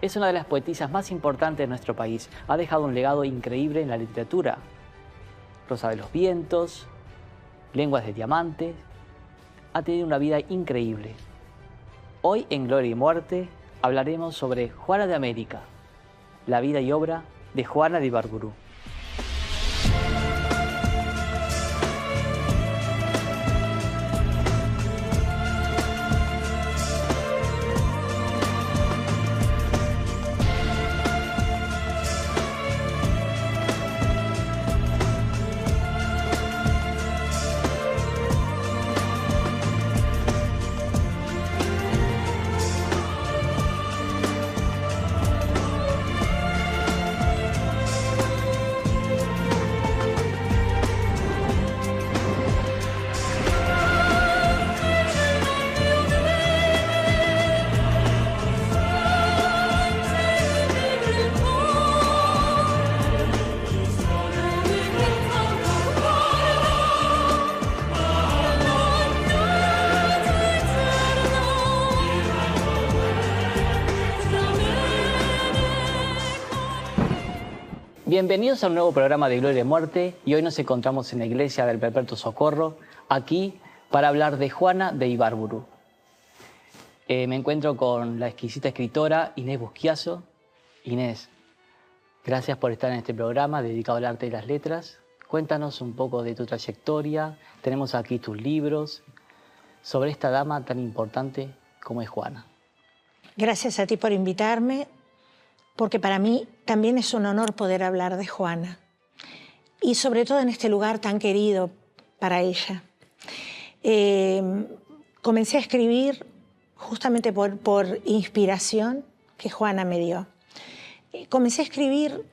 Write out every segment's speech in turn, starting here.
Es una de las poetisas más importantes de nuestro país. Ha dejado un legado increíble en la literatura. Rosa de los vientos, Lenguas de diamante. Ha tenido una vida increíble. Hoy en Gloria y Muerte hablaremos sobre Juana de América, la vida y obra de Juana de Ibarburu. Bienvenidos a un nuevo programa de Gloria y Muerte, y hoy nos encontramos en la iglesia del Perpetuo Socorro, aquí para hablar de Juana de Ibarburu. Me encuentro con la exquisita escritora Inés Busquiazo. Inés, gracias por estar en este programa dedicado al arte y las letras. Cuéntanos un poco de tu trayectoria. Tenemos aquí tus libros sobre esta dama tan importante como es Juana. Gracias a ti por invitarme, porque para mí también es un honor poder hablar de Juana, y sobre todo en este lugar tan querido para ella. Comencé a escribir justamente por inspiración que Juana me dio. Comencé a escribir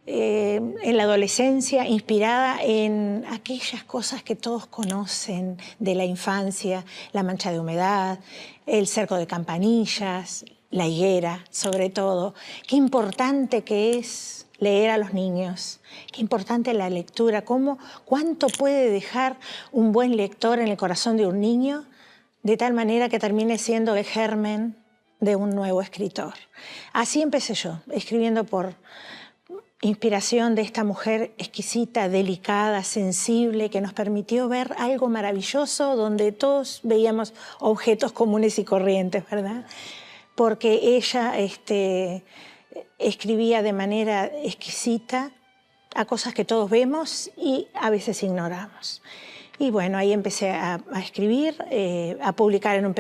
en la adolescencia, inspirada en aquellas cosas que todos conocen de la infancia: la mancha de humedad, el cerco de campanillas, la higuera, sobre todo. Qué importante que es leer a los niños, qué importante la lectura, cuánto puede dejar un buen lector en el corazón de un niño, de tal manera que termine siendo el germen de un nuevo escritor. Así empecé yo, escribiendo por inspiración de esta mujer exquisita, delicada, sensible, que nos permitió ver algo maravilloso donde todos veíamos objetos comunes y corrientes, ¿verdad? Porque ella escribía de manera exquisita a cosas que todos vemos y a veces ignoramos. Y bueno, ahí empecé a escribir, a publicar en un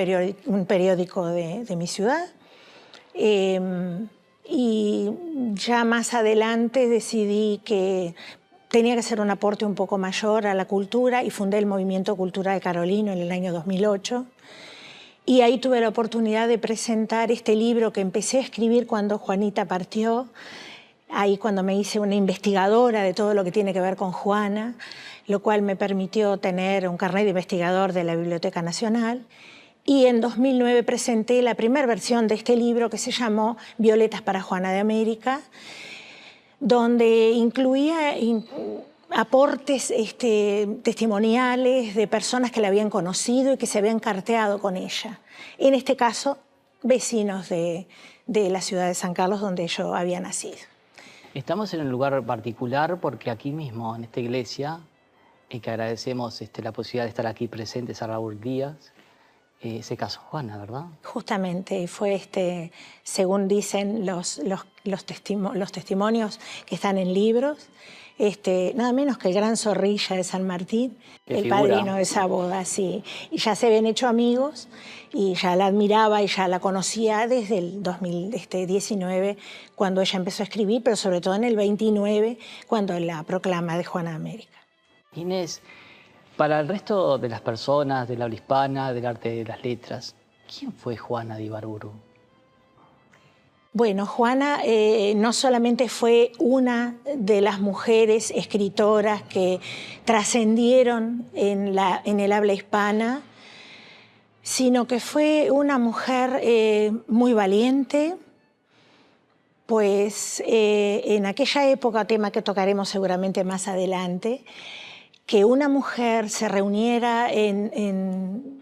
periódico de mi ciudad. Y ya más adelante decidí que tenía que hacer un aporte un poco mayor a la cultura y fundé el Movimiento Cultural Carolino en el año 2008. Y ahí tuve la oportunidad de presentar este libro que empecé a escribir cuando Juanita partió, ahí cuando me hice una investigadora de todo lo que tiene que ver con Juana, lo cual me permitió tener un carnet de investigador de la Biblioteca Nacional. Y en 2009 presenté la primera versión de este libro, que se llamó Violetas para Juana de América, donde incluía aportes testimoniales de personas que la habían conocido y que se habían carteado con ella. En este caso, vecinos de la ciudad de San Carlos, donde yo había nacido. Estamos en un lugar particular porque aquí mismo, en esta iglesia, y que agradecemos la posibilidad de estar aquí presentes a Raúl Díaz, se casó Juana, ¿verdad? Justamente, fue según dicen los testimonios que están en libros, nada menos que el gran Zorrilla de San Martín, el padrino de esa boda, sí. Y ya se habían hecho amigos y ya la admiraba y ya la conocía desde el 2019, cuando ella empezó a escribir, pero sobre todo en el 29, cuando la proclama de Juana de América. Inés, para el resto de las personas del habla hispana, del arte de las letras, ¿quién fue Juana de Ibarburu? Bueno, Juana no solamente fue una de las mujeres escritoras que trascendieron en el habla hispana, sino que fue una mujer muy valiente, pues en aquella época, tema que tocaremos seguramente más adelante, que una mujer se reuniera en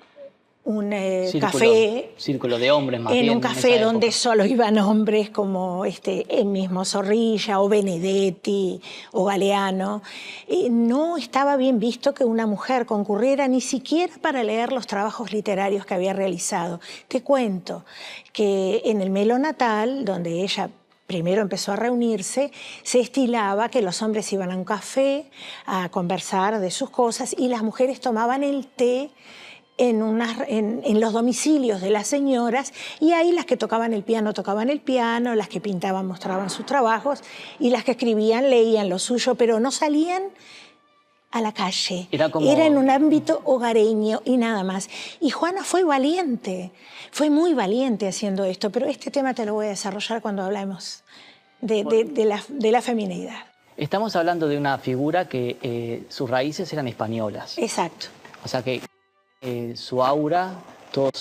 un Círculo, café, círculo de hombres más en bien un café esa donde época. solo iban hombres como el mismo Zorrilla o Benedetti o Galeano. No estaba bien visto que una mujer concurriera ni siquiera para leer los trabajos literarios que había realizado. Te cuento que en el Melo Natal, donde ella primero empezó a reunirse, se estilaba que los hombres iban a un café a conversar de sus cosas y las mujeres tomaban el té en los domicilios de las señoras, y ahí las que tocaban el piano, las que pintaban mostraban sus trabajos, y las que escribían leían lo suyo, pero no salían a la calle. Era en un ámbito hogareño y nada más. Y Juana fue valiente, fue muy valiente haciendo esto, pero este tema te lo voy a desarrollar cuando hablamos de la feminidad. Estamos hablando de una figura que sus raíces eran españolas. Exacto. O sea que su aura, todo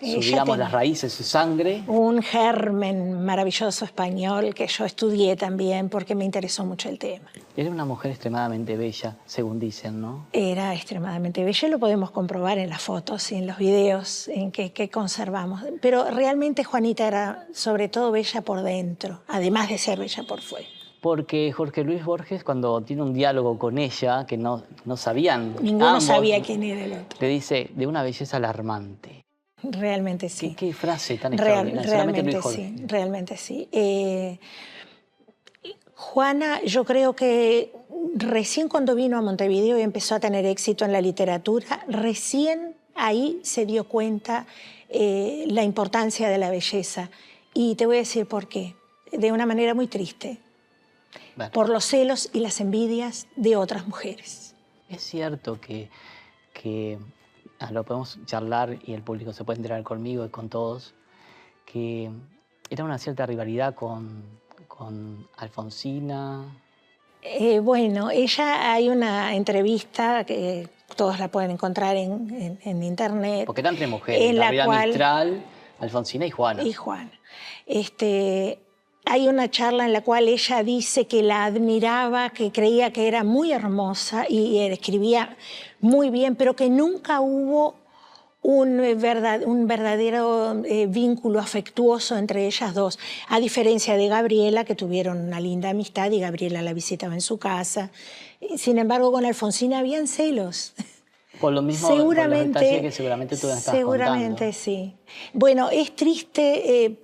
digamos, las raíces, su sangre. Un germen maravilloso español que yo estudié también porque me interesó mucho el tema. Era una mujer extremadamente bella, según dicen, ¿no? Era extremadamente bella, lo podemos comprobar en las fotos y en los videos en que conservamos. Pero realmente Juanita era sobre todo bella por dentro, además de ser bella por fuera. Porque Jorge Luis Borges, cuando tiene un diálogo con ella, que no sabían Ninguno ambos, sabía quién era el otro. le dice, de una belleza alarmante. Realmente sí. ¿Qué frase tan extraordinaria? Realmente sí. Juana, yo creo que recién cuando vino a Montevideo y empezó a tener éxito en la literatura, recién ahí se dio cuenta la importancia de la belleza. Y te voy a decir por qué. De una manera muy triste. Bueno. Por los celos y las envidias de otras mujeres. Es cierto que lo podemos charlar y el público se puede enterar conmigo y con todos, que era una cierta rivalidad con Alfonsina. Bueno, hay una entrevista que todos la pueden encontrar en internet. Porque eran tres mujeres, Gabriela Mistral, Alfonsina y Juana. Y Juana. Hay una charla en la cual ella dice que la admiraba, que creía que era muy hermosa y escribía muy bien, pero que nunca hubo un verdadero vínculo afectuoso entre ellas dos, a diferencia de Gabriela, que tuvieron una linda amistad y Gabriela la visitaba en su casa. Sin embargo, con Alfonsina habían celos. Por lo mismo, seguramente, por los detalles que seguramente tú me estabas seguramente contando. Sí. Bueno, es triste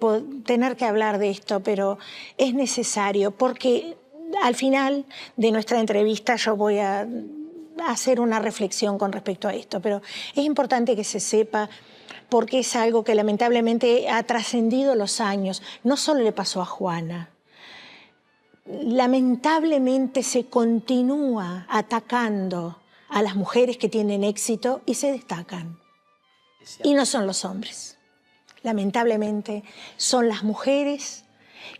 tener que hablar de esto, pero es necesario porque al final de nuestra entrevista yo voy a hacer una reflexión con respecto a esto, pero es importante que se sepa porque es algo que lamentablemente ha trascendido los años. No solo le pasó a Juana. Lamentablemente se continúa atacando a las mujeres que tienen éxito y se destacan. Y no son los hombres. Lamentablemente son las mujeres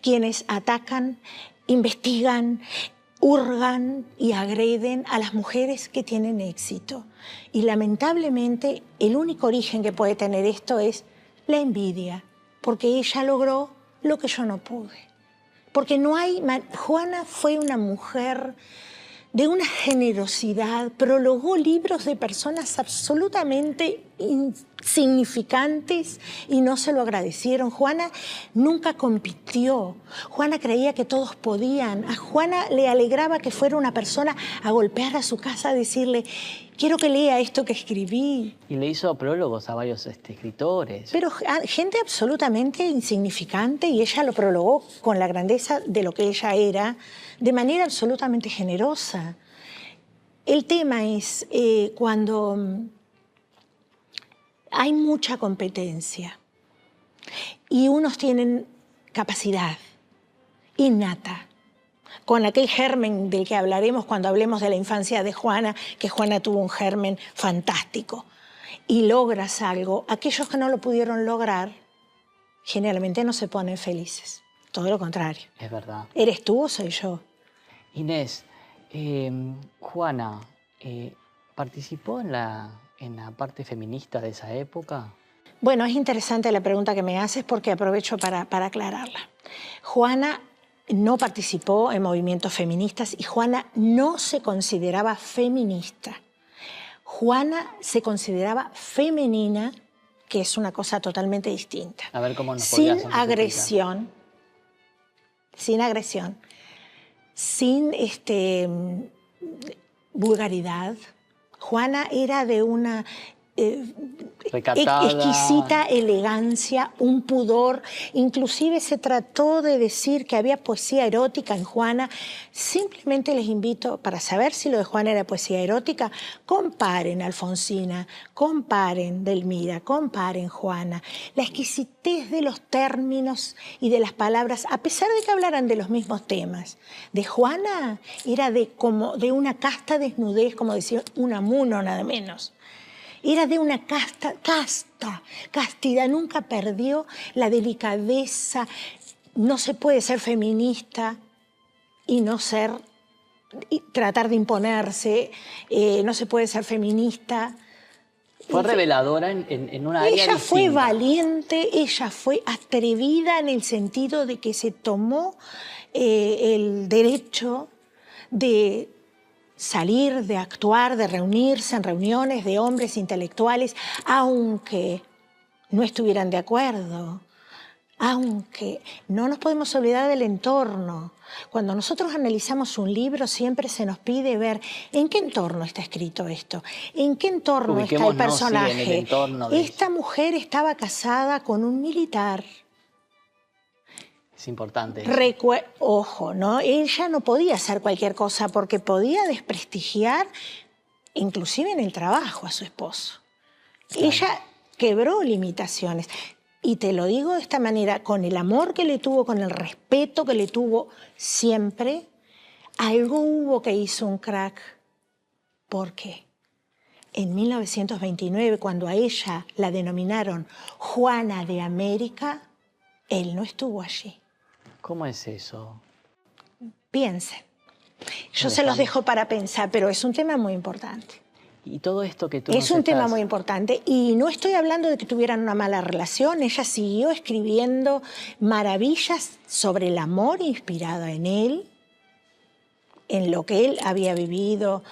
quienes atacan, investigan, hurgan y agreden a las mujeres que tienen éxito. Y lamentablemente el único origen que puede tener esto es la envidia, porque ella logró lo que yo no pude. Porque Juana fue una mujer de una generosidad, prologó libros de personas absolutamente insignificantes y no se lo agradecieron. Juana nunca compitió. Juana creía que todos podían. A Juana le alegraba que fuera una persona a golpear a su casa, a decirle, quiero que lea esto que escribí. Y le hizo prólogos a varios escritores. Pero gente absolutamente insignificante, y ella lo prologó con la grandeza de lo que ella era, de manera absolutamente generosa. El tema es cuando hay mucha competencia y unos tienen capacidad innata, con aquel germen del que hablaremos cuando hablemos de la infancia de Juana, que Juana tuvo un germen fantástico, y logras algo, aquellos que no lo pudieron lograr generalmente no se ponen felices, todo lo contrario. Es verdad. ¿Eres tú o soy yo? Inés, Juana, ¿participó en la parte feminista de esa época? Bueno, es interesante la pregunta que me haces porque aprovecho para aclararla. Juana no participó en movimientos feministas y Juana no se consideraba feminista. Juana se consideraba femenina que es una cosa totalmente distinta. A ver cómo nos podrías Sin agresión, sin vulgaridad. Juana era de una recatada, exquisita elegancia, un pudor. Inclusive se trató de decir que había poesía erótica en Juana. Simplemente les invito, para saber si lo de Juana era poesía erótica, comparen Alfonsina, comparen Delmira, comparen Juana. La exquisitez de los términos y de las palabras, a pesar de que hablaran de los mismos temas. De Juana era como de una casta desnudez, como decía Unamuno, nada menos. Era de una castidad, nunca perdió la delicadeza. No se puede ser feminista y no ser, y tratar de imponerse, no se puede ser feminista. Fue reveladora en una área distinta. Ella fue valiente, ella fue atrevida en el sentido de que se tomó el derecho de salir, de actuar, de reunirse en reuniones de hombres intelectuales, aunque no estuvieran de acuerdo, aunque no nos podemos olvidar del entorno. Cuando nosotros analizamos un libro, siempre se nos pide ver en qué entorno está escrito esto, en qué entorno está el personaje. Sí, en el entorno de Esta mujer estaba casada con un militar. Es importante. Ojo, ¿no? Ella no podía hacer cualquier cosa porque podía desprestigiar, inclusive en el trabajo, a su esposo. Claro. Ella quebró limitaciones. Y te lo digo de esta manera, con el amor que le tuvo, con el respeto que le tuvo siempre, algo hubo que hizo un crack. ¿Por qué? En 1929, cuando a ella la denominaron Juana de América, él no estuvo allí. ¿Cómo es eso? Piensen. Yo se los dejo para pensar, pero es un tema muy importante. Y todo esto que tú es un tema muy importante. Y no estoy hablando de que tuvieran una mala relación. Ella siguió escribiendo maravillas sobre el amor inspirada en él, en lo que él había vivido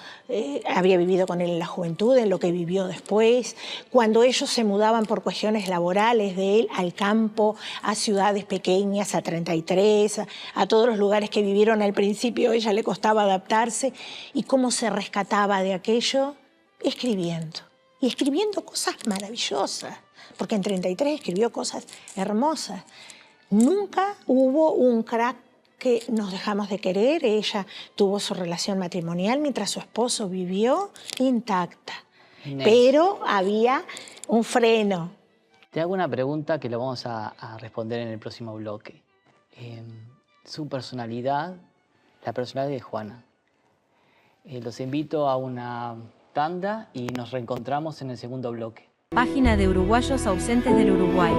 con él en la juventud, en lo que vivió después, cuando ellos se mudaban por cuestiones laborales de él al campo, a ciudades pequeñas, a 33, a todos los lugares que vivieron al principio, a ella le costaba adaptarse, y cómo se rescataba de aquello escribiendo, y escribiendo cosas maravillosas, porque en 33 escribió cosas hermosas. Nunca hubo un crack que nos dejamos de querer. Ella tuvo su relación matrimonial mientras su esposo vivió intacta. Inés, pero había un freno. Te hago una pregunta que lo vamos a responder en el próximo bloque. Su personalidad, la personalidad de Juana. Los invito a una tanda y nos reencontramos en el segundo bloque. Página de Uruguayos Ausentes del Uruguay.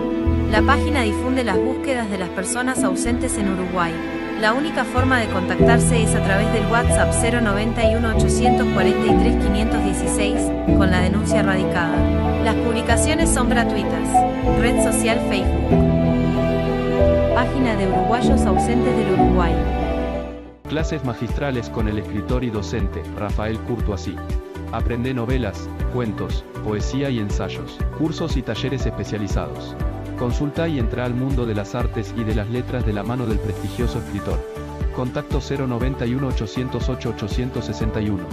La página difunde las búsquedas de las personas ausentes en Uruguay. La única forma de contactarse es a través del WhatsApp 091 843 516 con la denuncia radicada. Las publicaciones son gratuitas. Red social Facebook. Página de Uruguayos Ausentes del Uruguay. Clases magistrales con el escritor y docente Rafael Courtoisí. Aprende novelas, cuentos, poesía y ensayos. Cursos y talleres especializados. Consulta y entra al mundo de las artes y de las letras de la mano del prestigioso escritor. Contacto 091 808 861.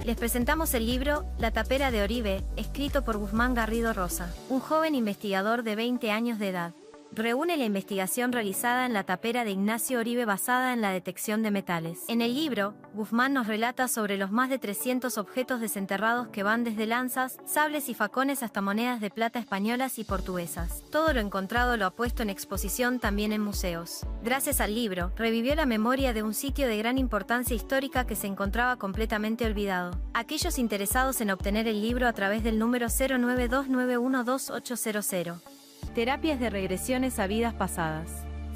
Les presentamos el libro La tapera de Oribe, escrito por Guzmán Garrido Rosa, un joven investigador de 20 años de edad. Reúne la investigación realizada en la tapera de Ignacio Oribe basada en la detección de metales. En el libro, Guzmán nos relata sobre los más de 300 objetos desenterrados que van desde lanzas, sables y facones hasta monedas de plata españolas y portuguesas. Todo lo encontrado lo ha puesto en exposición también en museos. Gracias al libro, revivió la memoria de un sitio de gran importancia histórica que se encontraba completamente olvidado. Aquellos interesados en obtener el libro a través del número 092912800. Terapias de regresiones a vidas pasadas.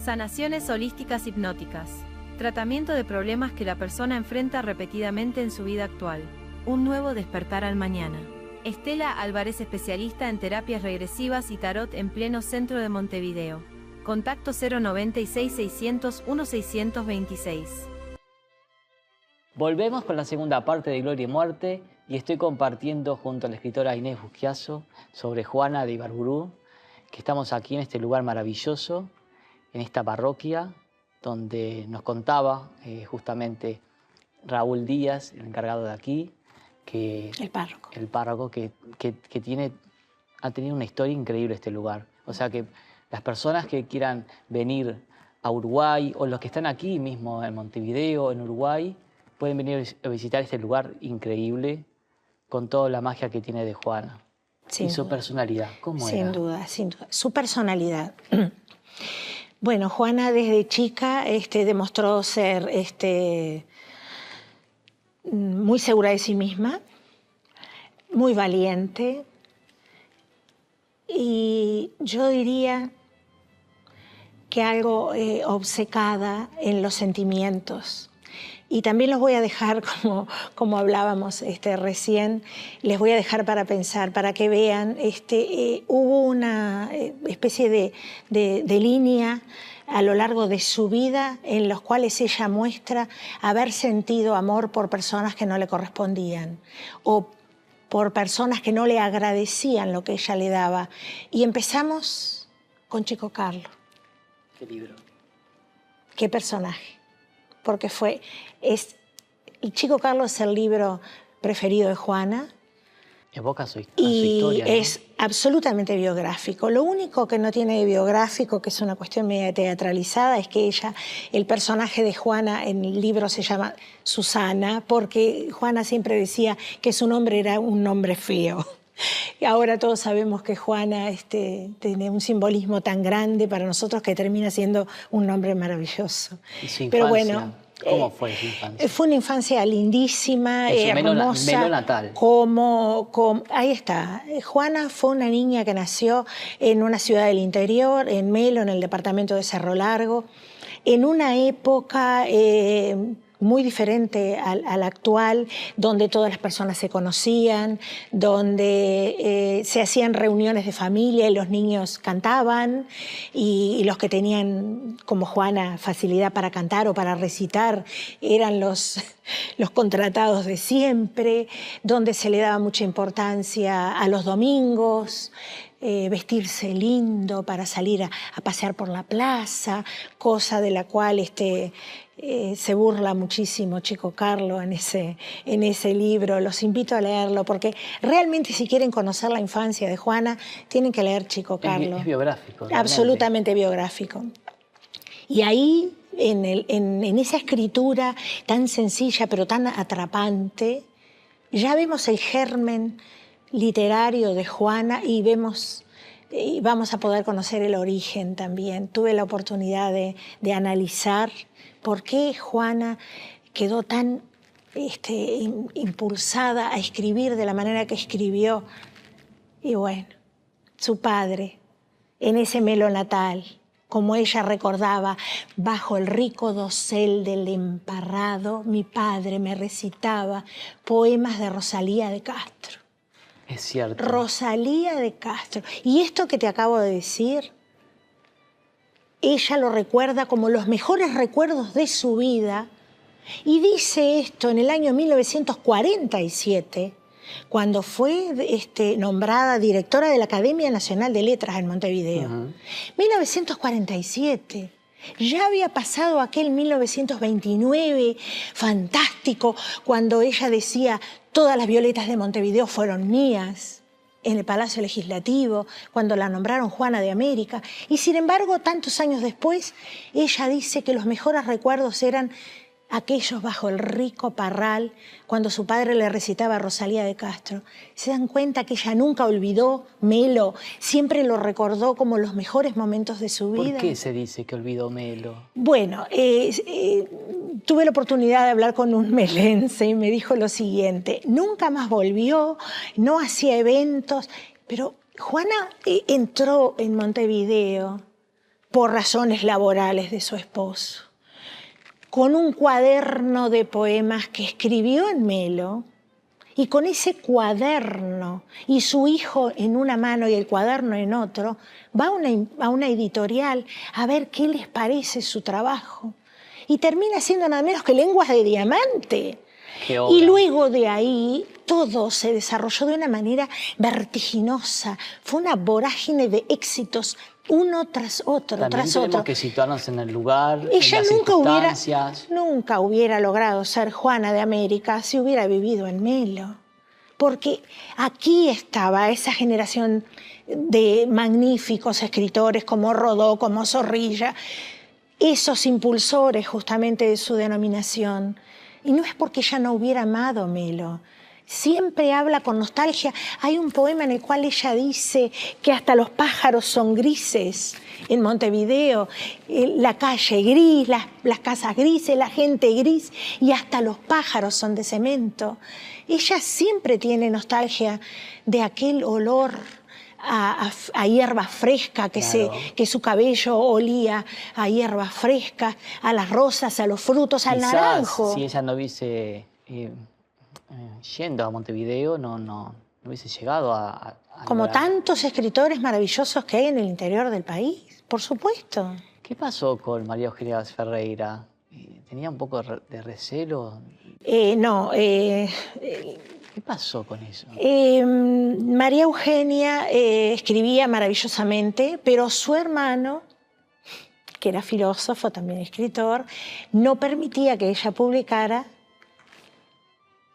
Sanaciones holísticas hipnóticas. Tratamiento de problemas que la persona enfrenta repetidamente en su vida actual. Un nuevo despertar al mañana. Estela Álvarez, especialista en terapias regresivas y tarot en pleno centro de Montevideo. Contacto 096 600 1626. Volvemos con la segunda parte de Gloria y Muerte. y estoy compartiendo junto a la escritora Inés Busquiazo sobre Juana de Ibarburu, que estamos aquí en este lugar maravilloso, en esta parroquia, donde nos contaba justamente Raúl Díaz, el encargado de aquí, que el párroco que ha tenido una historia increíble este lugar. O sea que las personas que quieran venir a Uruguay o los que están aquí mismo en Montevideo, en Uruguay, pueden venir a visitar este lugar increíble con toda la magia que tiene de Juana. Sin y su duda. Personalidad, ¿cómo era? Sin duda, sin duda. Su personalidad. Bueno, Juana desde chica demostró ser muy segura de sí misma, muy valiente, y yo diría que algo obcecada en los sentimientos. Y también los voy a dejar, como hablábamos recién, les voy a dejar para pensar, para que vean, hubo una especie de línea a lo largo de su vida en los cuales ella muestra haber sentido amor por personas que no le correspondían o por personas que no le agradecían lo que ella le daba. Y empezamos con Chico Carlo. ¿Qué libro? ¿Qué personaje? Porque Chico Carlo es el libro preferido de Juana. Evoca su y historia, ¿no? Es absolutamente biográfico. Lo único que no tiene de biográfico, que es una cuestión media teatralizada, es que el personaje de Juana en el libro se llama Susana, porque Juana siempre decía que su nombre era un nombre feo. Y ahora todos sabemos que Juana tiene un simbolismo tan grande para nosotros que termina siendo un nombre maravilloso. ¿Y su infancia? Pero bueno, ¿cómo fue su infancia? Fue una infancia lindísima, hermosa. Melo natal. Ahí está. Juana fue una niña que nació en una ciudad del interior, en Melo, en el departamento de Cerro Largo, en una época muy diferente a la actual, donde todas las personas se conocían, donde se hacían reuniones de familia y los niños cantaban, y los que tenían, como Juana, facilidad para cantar o para recitar, eran los contratados de siempre, donde se le daba mucha importancia a los domingos, vestirse lindo para salir a pasear por la plaza, cosa de la cual se burla muchísimo Chico Carlo en ese libro. Los invito a leerlo porque realmente, si quieren conocer la infancia de Juana, tienen que leer Chico Carlo. Es biográfico. Realmente. Absolutamente biográfico. Y ahí, en esa escritura tan sencilla pero tan atrapante, ya vemos el germen literario de Juana y vamos a poder conocer el origen también. Tuve la oportunidad de analizar por qué Juana quedó tan impulsada a escribir de la manera que escribió. Y bueno, su padre, en ese Melo natal, como ella recordaba, bajo el rico dosel del emparrado, mi padre me recitaba poemas de Rosalía de Castro. Es cierto. Rosalía de Castro. Y esto que te acabo de decir, ella lo recuerda como los mejores recuerdos de su vida, y dice esto en el año 1947, cuando fue nombrada directora de la Academia Nacional de Letras en Montevideo. 1947. Ya había pasado aquel 1929 fantástico, cuando ella decía: todas las violetas de Montevideo fueron mías, en el Palacio Legislativo, cuando la nombraron Juana de América. Y sin embargo, tantos años después, ella dice que los mejores recuerdos eran aquellos bajo el rico parral, cuando su padre le recitaba a Rosalía de Castro. Se dan cuenta que ella nunca olvidó Melo, siempre lo recordó como los mejores momentos de su vida. ¿Por qué se dice que olvidó Melo? Bueno, tuve la oportunidad de hablar con un melense y me dijo lo siguiente: nunca más volvió, no hacía eventos, pero Juana entró en Montevideo por razones laborales de su esposo, con un cuaderno de poemas que escribió en Melo, y con ese cuaderno y su hijo en una mano y el cuaderno en otro, va a una editorial a ver qué les parece su trabajo. Y termina siendo nada menos que Lenguas de Diamante, Qué obra. Y luego de ahí todo se desarrolló de una manera vertiginosa. Fue una vorágine de éxitos, uno tras otro, También tras tenemos otro. que situarnos en el lugar, Ella en las circunstancias. nunca hubiera logrado ser Juana de América si hubiera vivido en Melo. Porque aquí estaba esa generación de magníficos escritores como Rodó, como Zorrilla, esos impulsores justamente de su denominación. Y no es porque ella no hubiera amado Melo. Siempre habla con nostalgia. Hay un poema en el cual ella dice que hasta los pájaros son grises en Montevideo, la calle gris, las casas grises, la gente gris y hasta los pájaros son de cemento. Ella siempre tiene nostalgia de aquel olor a hierba fresca, Claro. que su cabello olía a hierba fresca, a las rosas, a los frutos, al Quizás, naranjo. si ella no hubiese yendo a Montevideo, no hubiese llegado a Como lograr. tantos escritores maravillosos que hay en el interior del país, por supuesto. ¿Qué pasó con María Eugenia Ferreira? ¿Tenía un poco de recelo? No, ¿Qué pasó con eso? María Eugenia escribía maravillosamente, pero su hermano, que era filósofo, también escritor, no permitía que ella publicara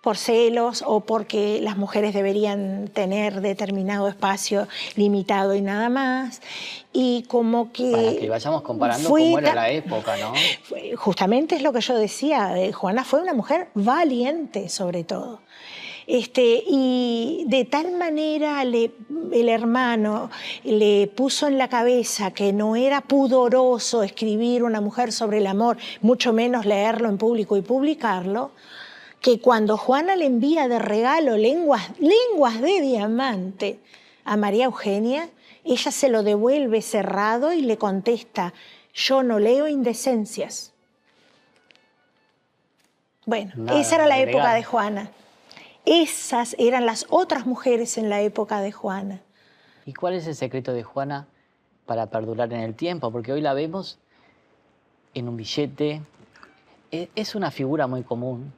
por celos o porque las mujeres deberían tener determinado espacio limitado y nada más. Y como que... Para que vayamos comparando fue cómo era ta- la época, ¿no? Justamente es lo que yo decía, Juana fue una mujer valiente sobre todo. Y de tal manera el hermano le puso en la cabeza que no era pudoroso escribir una mujer sobre el amor, mucho menos leerlo en público y publicarlo, que cuando Juana le envía de regalo lenguas de diamante a María Eugenia, ella se lo devuelve cerrado y le contesta: yo no leo indecencias. Bueno, Nada esa era la de época agregar. de Juana. Esas eran las otras mujeres en la época de Juana. ¿Y cuál es el secreto de Juana para perdurar en el tiempo? Porque hoy la vemos en un billete. Es una figura muy común.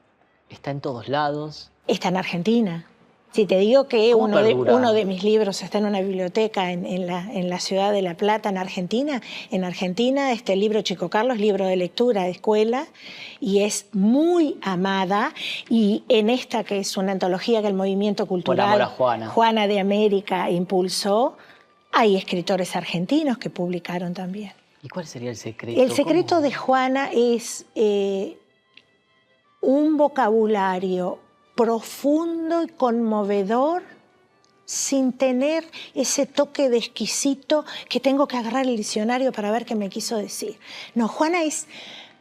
Está en todos lados. Está en Argentina. Si te digo que ¿Cómo perdura? uno de mis libros está en una biblioteca en la ciudad de La Plata, en Argentina este libro Chico Carlos, libro de lectura de escuela, y es muy amada. Y en esta, que es una antología que el movimiento cultural amor a Juana. Juana de América impulsó, hay escritores argentinos que publicaron también. ¿Y cuál sería el secreto? El secreto ¿Cómo? de Juana es un vocabulario profundo y conmovedor sin tener ese toque de exquisito que tengo que agarrar el diccionario para ver qué me quiso decir. No, Juana es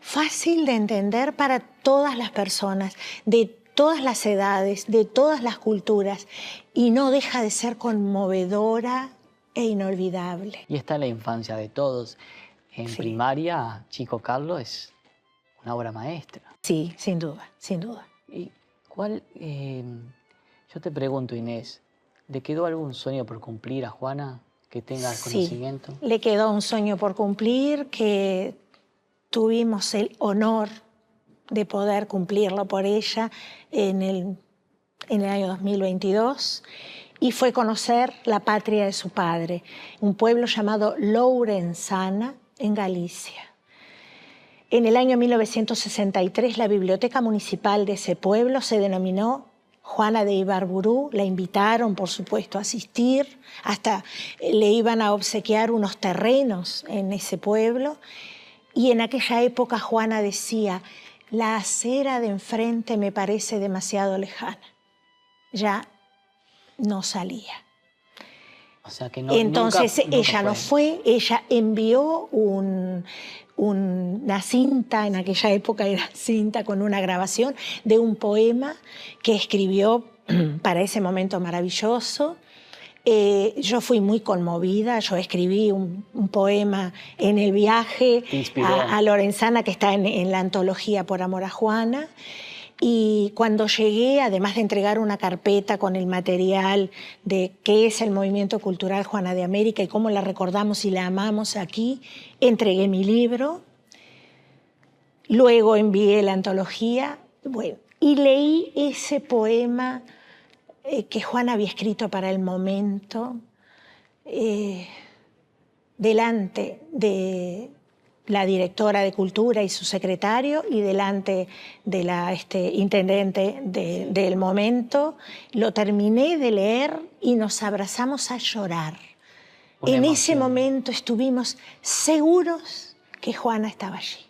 fácil de entender para todas las personas, de todas las edades, de todas las culturas, y no deja de ser conmovedora e inolvidable. Y está en la infancia de todos. En Sí. primaria, Chico Carlos es una obra maestra. Sí, sin duda, sin duda. ¿Y cuál? Yo te pregunto, Inés, ¿le quedó algún sueño por cumplir a Juana que tenga Sí, conocimiento? le quedó un sueño por cumplir que tuvimos el honor de poder cumplirlo por ella en el año 2022, y fue conocer la patria de su padre, un pueblo llamado Lourenzana, en Galicia. En el año 1963, la biblioteca municipal de ese pueblo se denominó Juana de Ibarburu. La invitaron, por supuesto, a asistir. Hasta le iban a obsequiar unos terrenos en ese pueblo. Y en aquella época Juana decía: la acera de enfrente me parece demasiado lejana. Ya no salía. O sea que no. Entonces nunca ella no fue, ella envió una cinta, en aquella época era cinta con una grabación de un poema que escribió para ese momento maravilloso. Yo fui muy conmovida, yo escribí un poema en el viaje Te inspiró. a Lorenzana, que está en la antología Por amor a Juana. Y cuando llegué, además de entregar una carpeta con el material de qué es el movimiento cultural Juana de América y cómo la recordamos y la amamos aquí, entregué mi libro. Luego envié la antología. Bueno, y leí ese poema que Juana había escrito para el momento, delante de la directora de Cultura y su secretario y delante de la intendente del momento. Lo terminé de leer y nos abrazamos a llorar. En ese momento estuvimos seguros que Juana estaba allí.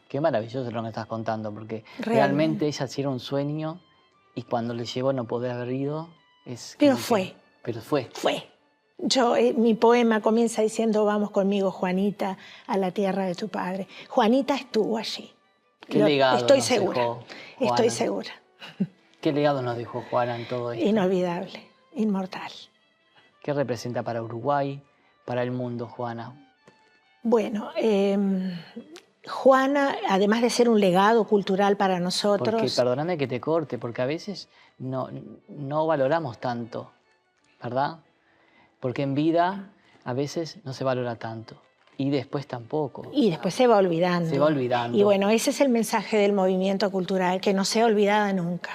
Qué maravilloso lo que me estás contando, porque realmente ella sí era un sueño y cuando le llegó no poder haber ido. Pero fue. Pero fue. Fue. Mi poema comienza diciendo: vamos conmigo, Juanita, a la tierra de tu padre. Juanita estuvo allí. ¿Qué legado estoy nos segura. dejó Juana? Estoy segura. ¿Qué legado nos dejó Juana en todo esto? Inolvidable, inmortal. ¿Qué representa para Uruguay, para el mundo, Juana? Bueno, Juana, además de ser un legado cultural para nosotros... Porque, perdóname que te corte, porque a veces no valoramos tanto, ¿verdad? Porque en vida a veces no se valora tanto. Y después tampoco. Y después se va olvidando. Se va olvidando. Y bueno, ese es el mensaje del movimiento cultural, que no sea olvidada nunca.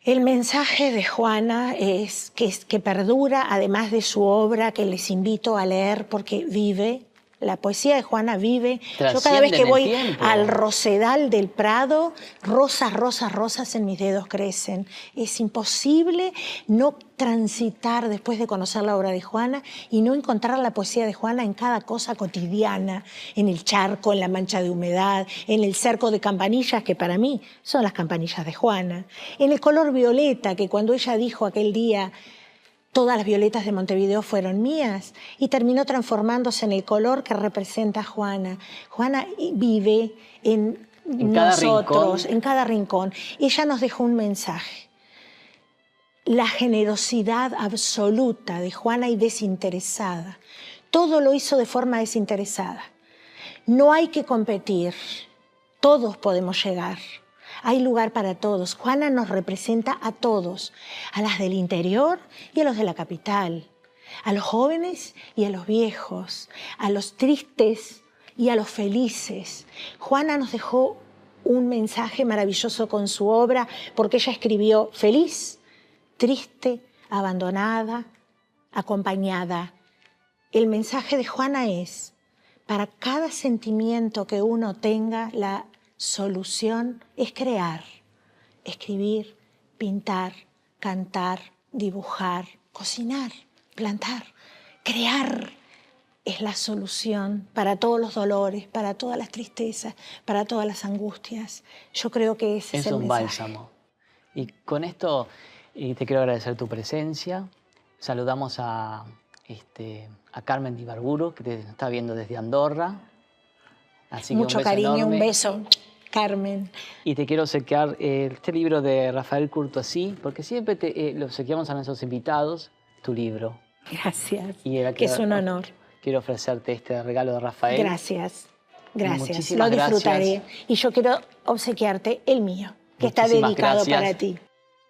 El mensaje de Juana es que perdura, además de su obra, que les invito a leer porque vive. La poesía de Juana vive. Yo cada vez que voy al Rosedal del Prado, rosas, rosas, rosas en mis dedos crecen. Es imposible no transitar después de conocer la obra de Juana y no encontrar la poesía de Juana en cada cosa cotidiana, en el charco, en la mancha de humedad, en el cerco de campanillas, que para mí son las campanillas de Juana, en el color violeta, que cuando ella dijo aquel día: todas las violetas de Montevideo fueron mías, y terminó transformándose en el color que representa a Juana. Juana vive en nosotros, en cada rincón. Ella nos dejó un mensaje. La generosidad absoluta de Juana y desinteresada. Todo lo hizo de forma desinteresada. No hay que competir. Todos podemos llegar. Hay lugar para todos. Juana nos representa a todos, a las del interior y a los de la capital, a los jóvenes y a los viejos, a los tristes y a los felices. Juana nos dejó un mensaje maravilloso con su obra, porque ella escribió feliz, triste, abandonada, acompañada. El mensaje de Juana es: para cada sentimiento que uno tenga, la solución es crear, escribir, pintar, cantar, dibujar, cocinar, plantar. Crear es la solución para todos los dolores, para todas las tristezas, para todas las angustias. Yo creo que ese es el mensaje. Es un bálsamo. Y con esto te quiero agradecer tu presencia. Saludamos a Carmen de Ibarburu, que te está viendo desde Andorra. Así mucho que un beso cariño, enorme. un beso, Carmen. Y te quiero obsequiar este libro de Rafael Courtoisí, porque siempre lo obsequiamos a nuestros invitados, tu libro. Gracias, que es un honor. Quiero ofrecerte este regalo de Rafael. Gracias, gracias. Muchísimas lo disfrutaré. Gracias. Y yo quiero obsequiarte el mío, que está dedicado para ti.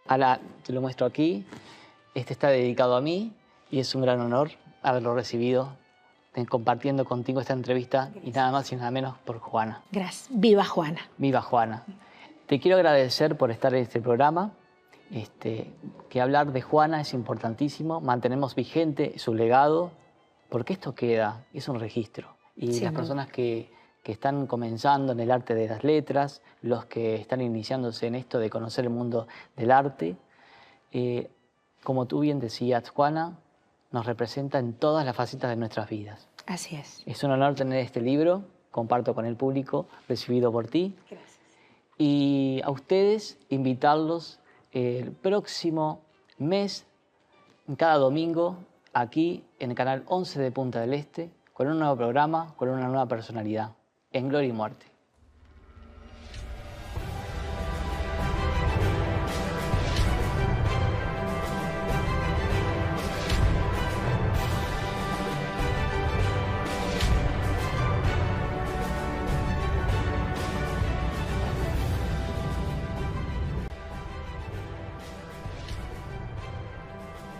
Ahora te lo muestro aquí. Este está dedicado a mí y es un gran honor haberlo recibido, compartiendo contigo esta entrevista. Gracias. Y nada más y nada menos por Juana. Gracias. Viva Juana. Viva Juana. Te quiero agradecer por estar en este programa, que hablar de Juana es importantísimo, mantenemos vigente su legado, porque esto queda, es un registro. Y sí, las personas que están comenzando en el arte de las letras, los que están iniciándose en esto de conocer el mundo del arte, como tú bien decías, Juana, nos representa en todas las facetas de nuestras vidas. Así es. Es un honor tener este libro, comparto con el público, recibido por ti. Gracias. Y a ustedes, invitarlos el próximo mes, cada domingo, aquí en el canal 11 de Punta del Este, con un nuevo programa, con una nueva personalidad, en Gloria y Muerte.